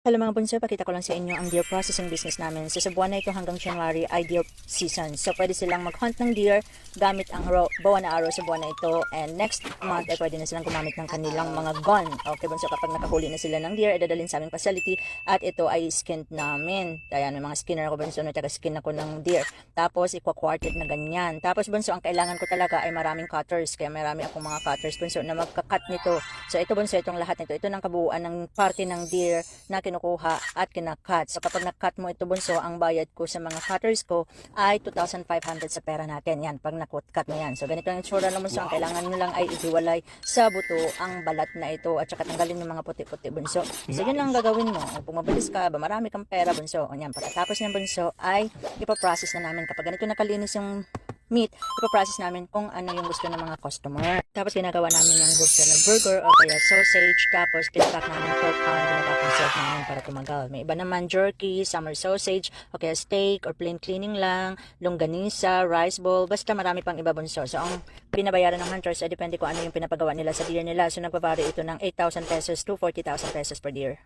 Hello mga bunso, pakita ko lang sa inyo ang deer processing business namin. So, sa buwan na ito hanggang January ay deer season. So, pwede silang mag-hunt ng deer gamit ang bow and arrow sa buwan na ito. And next month ay pwede na silang gumamit ng kanilang mga gun. Okay bunso, kapag nakahuli na sila ng deer, ay dadalhin sa aming facility at ito ay skinned namin. Kaya may mga skinner ako bunso, nagtaga-skin ako ng deer. Tapos, ikwa-quartet na ganyan. Tapos bunso, ang kailangan ko talaga ay maraming cutters. Kaya marami akong mga cutters bunso na magka-cut nito. So, ito bunso, itong lahat nito. Ito ng kabuuan ng parte ng deer na kinukuha at kinakat. So kapag nakat mo ito bunso, ang bayad ko sa mga cutters ko ay 2,500 sa pera natin. Yan, pag nakat mo yan. So ganito ang itsura ng bunso. Ang kailangan nyo lang ay ihiwalay sa buto ang balat na ito at saka tanggalin yung mga puti-puti bunso. So yun lang gagawin mo. Kung mabilis ka, marami kang pera bunso. O yan, pagkatapos ng bunso ay ipaprocess na namin. Kapag ganito nakalinis yung meat, ipaprocess namin kung ano yung gusto ng mga customer. Tapos ginagawa namin yung gusto ng burger o kaya sausage. Tapos pinapack namin per pound, pinapakonserve namin para tumagal. May iba naman jerky, summer sausage, o kaya steak or plain cleaning lang, longganisa, rice bowl, basta marami pang iba bunso. So ang binabayaran ng hunters ay depende kung ano yung pinapagawa nila sa deer nila. So nagpapari ito ng 8,000 pesos to 40,000 pesos per deer.